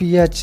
pH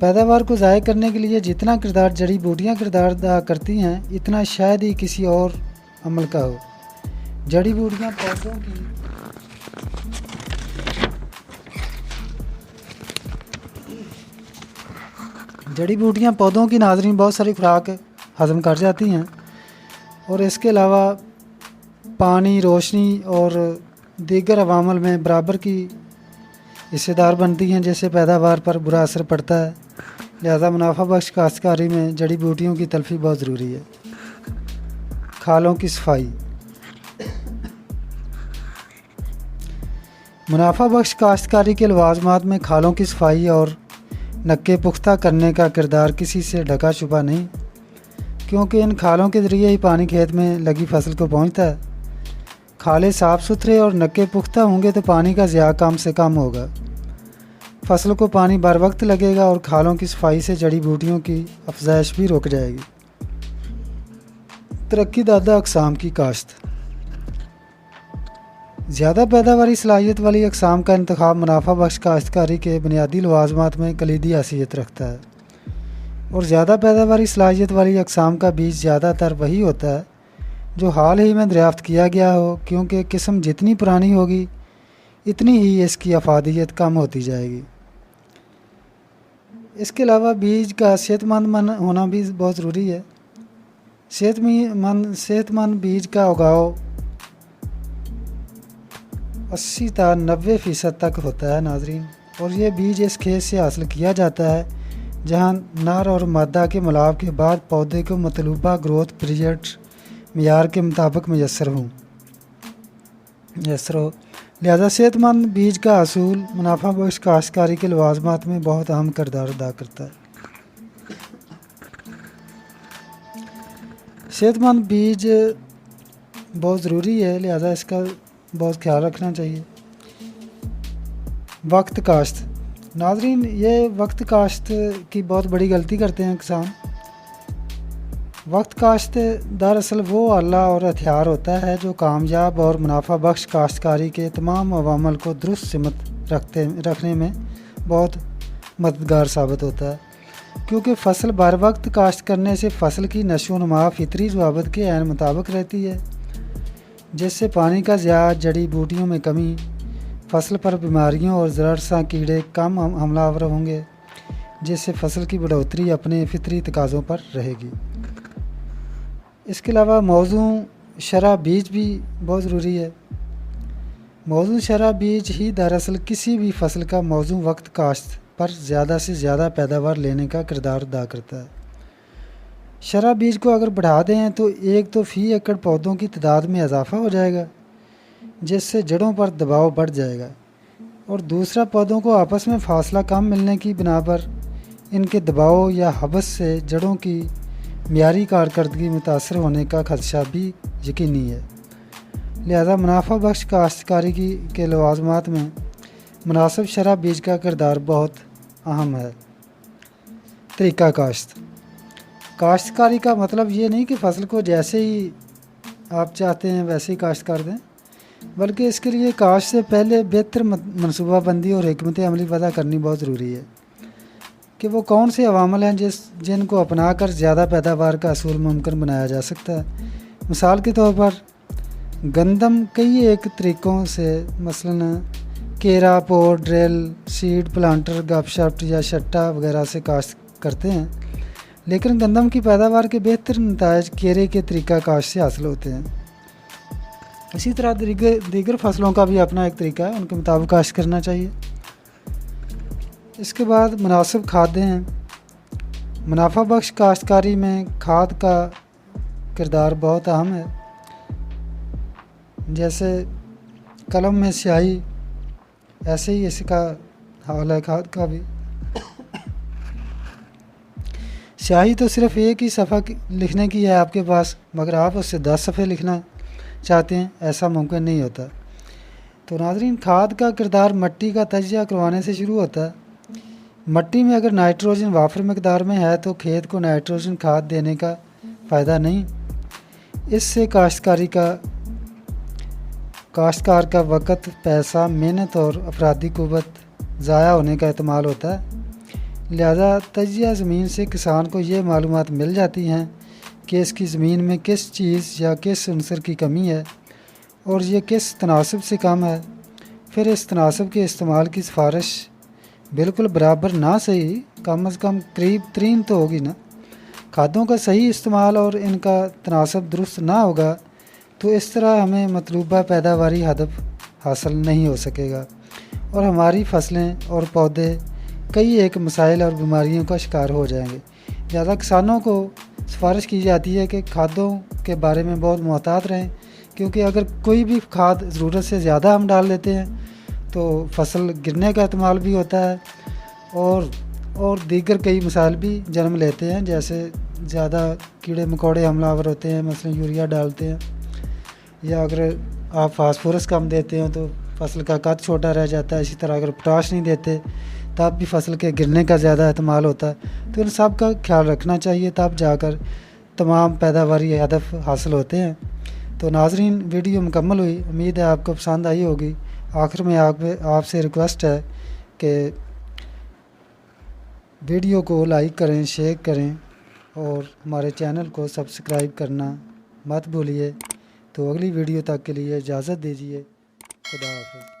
پیداوار کو ضائع کرنے کے لیے جتنا کردار جڑی بوٹیاں کردار ادا کرتی ہیں اتنا شاید ہی کسی اور عمل کا ہو۔ جڑی بوٹیاں پودوں کی ناظرین بہت ساری خوراک ہضم کر جاتی ہیں، اور اس کے علاوہ پانی، روشنی اور دیگر عوامل میں برابر کی حصے دار بنتی ہیں، جس سے پیداوار پر برا اثر پڑتا ہے۔ لہذا منافع بخش کاشتکاری میں جڑی بوٹیوں کی تلفی بہت ضروری ہے۔ کھالوں کی صفائی۔ منافع بخش کاشتکاری کے لوازمات میں کھالوں کی صفائی اور نکے پختہ کرنے کا کردار کسی سے ڈھکا چھپا نہیں، کیونکہ ان کھالوں کے ذریعے ہی پانی کھیت میں لگی فصل کو پہنچتا ہے۔ کھالے صاف ستھرے اور نکے پختہ ہوں گے تو پانی کا ضیاع کم سے کم ہوگا، فصل کو پانی بر وقت لگے گا، اور کھالوں کی صفائی سے جڑی بوٹیوں کی افزائش بھی رک جائے گی۔ ترقی یافتہ اقسام کی کاشت۔ زیادہ پیداواری صلاحیت والی اقسام کا انتخاب منافع بخش کاشتکاری کے بنیادی لوازمات میں کلیدی حیثیت رکھتا ہے، اور زیادہ پیداواری صلاحیت والی اقسام کا بیج زیادہ تر وہی ہوتا ہے جو حال ہی میں دریافت کیا گیا ہو، کیونکہ قسم جتنی پرانی ہوگی اتنی ہی اس کی افادیت کم ہوتی جائے گی۔ اس کے علاوہ بیج کا صحت مند ہونا بھی بہت ضروری ہے۔ صحت مند بیج کا اگاؤ 80 تا 90% تک ہوتا ہے ناظرین، اور یہ بیج اس کھیت سے حاصل کیا جاتا ہے جہاں نر اور مادہ کے ملاپ کے بعد پودے کو مطلوبہ گروتھ پیریڈ معیار کے مطابق میسر ہو۔ لہذا صحت مند بیج کا حصول منافع بخش کاشتکاری کے لوازمات میں بہت اہم کردار ادا کرتا ہے۔ صحت مند بیج بہت ضروری ہے، لہذا اس کا بہت خیال رکھنا چاہیے۔ وقت کاشت۔ ناظرین، یہ وقت کاشت کی بہت بڑی غلطی کرتے ہیں کسان۔ وقت کاشت دراصل وہ آلہ اور ہتھیار ہوتا ہے جو کامیاب اور منافع بخش کاشتکاری کے تمام عوامل کو درست سمت رکھنے میں بہت مددگار ثابت ہوتا ہے، کیونکہ فصل بر وقت کاشت کرنے سے فصل کی نشو و نما فطری ضوابط کے عین مطابق رہتی ہے، جس سے پانی کا ضیاع، جڑی بوٹیوں میں کمی، فصل پر بیماریوں اور زرعساں کیڑے کم حملہ آور ہوں گے، جس سے فصل کی بڑھوتری اپنے فطری تقاضوں پر رہے گی۔ اس کے علاوہ موزوں شرح بیج بھی بہت ضروری ہے۔ موزوں شرح بیج ہی دراصل کسی بھی فصل کا موزوں وقت کاشت پر زیادہ سے زیادہ پیداوار لینے کا کردار ادا کرتا ہے۔ شرح بیج کو اگر بڑھا دیں تو ایک تو فی ایکڑ پودوں کی تعداد میں اضافہ ہو جائے گا، جس سے جڑوں پر دباؤ بڑھ جائے گا، اور دوسرا پودوں کو آپس میں فاصلہ کم ملنے کی بنا پر ان کے دباؤ یا حبس سے جڑوں کی معیاری کارکردگی متاثر ہونے کا خدشہ بھی یقینی ہے۔ لہذا منافع بخش کاشتکاری کے لوازمات میں مناسب شرح بیج کا کردار بہت اہم ہے۔ طریقہ کاشت۔ کاشتکاری کا مطلب یہ نہیں کہ فصل کو جیسے ہی آپ چاہتے ہیں ویسے ہی کاشت کر دیں، بلکہ اس کے لیے کاشت سے پہلے بہتر منصوبہ بندی اور حکمت عملی وضع کرنی بہت ضروری ہے کہ وہ کون سے عوامل ہیں جن کو اپنا کر زیادہ پیداوار کا حصول ممکن بنایا جا سکتا ہے۔ مثال کے طور پر گندم کئی ایک طریقوں سے، مثلاً کیرا، پور، ڈرل، سیڈ پلانٹر، گپ شپ یا شٹا وغیرہ سے کاشت کرتے ہیں، لیکن گندم کی پیداوار کے بہتر نتائج کیرے کے طریقہ کاشت سے حاصل ہوتے ہیں۔ اسی طرح دیگر فصلوں کا بھی اپنا ایک طریقہ ہے، ان کے مطابق کاشت کرنا چاہیے۔ اس کے بعد مناسب کھادیں ہیں۔ منافع بخش کاشتکاری میں کھاد کا کردار بہت اہم ہے، جیسے قلم میں سیاہی، ایسے ہی اس کا حال ہے کھاد کا بھی۔ سیاہی تو صرف ایک ہی صفحہ لکھنے کی ہے آپ کے پاس، مگر آپ اس سے 10 صفحے لکھنا چاہتے ہیں، ایسا ممکن نہیں ہوتا۔ تو ناظرین، کھاد کا کردار مٹی کا تجزیہ کروانے سے شروع ہوتا ہے۔ مٹی میں اگر نائٹروجن وافر مقدار میں ہے تو کھیت کو نائٹروجن کھاد دینے کا فائدہ نہیں۔ اس سے کاشتکار کا وقت، پیسہ، محنت اور افرادی قوت ضائع ہونے کا احتمال ہوتا ہے، لہذا تجزیہ زمین سے کسان کو یہ معلومات مل جاتی ہیں کہ اس کی زمین میں کس چیز یا کس عنصر کی کمی ہے اور یہ کس تناسب سے کم ہے۔ پھر اس تناسب کے استعمال کی سفارش بالکل برابر نہ صحیح، کم از کم قریب ترین تو ہوگی نا۔ کھادوں کا صحیح استعمال اور ان کا تناسب درست نہ ہوگا تو اس طرح ہمیں مطلوبہ پیداواری ہدف حاصل نہیں ہو سکے گا اور ہماری فصلیں اور پودے کئی ایک مسائل اور بیماریوں کا شکار ہو جائیں گے۔ لہذا کسانوں کو سفارش کی جاتی ہے کہ کھادوں کے بارے میں بہت محتاط رہیں، کیونکہ اگر کوئی بھی کھاد ضرورت سے زیادہ ہم ڈال دیتے ہیں تو فصل گرنے کا احتمال بھی ہوتا ہے اور دیگر کئی مسائل بھی جنم لیتے ہیں، جیسے زیادہ کیڑے مکوڑے حملہ آور ہوتے ہیں، مثلا یوریا ڈالتے ہیں، یا اگر آپ فاسفورس کم دیتے ہیں تو فصل کا قد چھوٹا رہ جاتا ہے۔ اسی طرح اگر پوٹاش نہیں دیتے تب بھی فصل کے گرنے کا زیادہ احتمال ہوتا ہے۔ تو ان سب کا خیال رکھنا چاہیے، تب جا کر تمام پیداواری ہدف حاصل ہوتے ہیں۔ تو ناظرین، ویڈیو مکمل ہوئی، امید ہے آپ کو پسند آئی ہوگی۔ آخر میں آپ سے ریکویسٹ ہے کہ ویڈیو کو لائک کریں، شیئر کریں اور ہمارے چینل کو سبسکرائب کرنا مت بھولیے۔ تو اگلی ویڈیو تک کے لیے اجازت دیجیے۔ خدا حافظ۔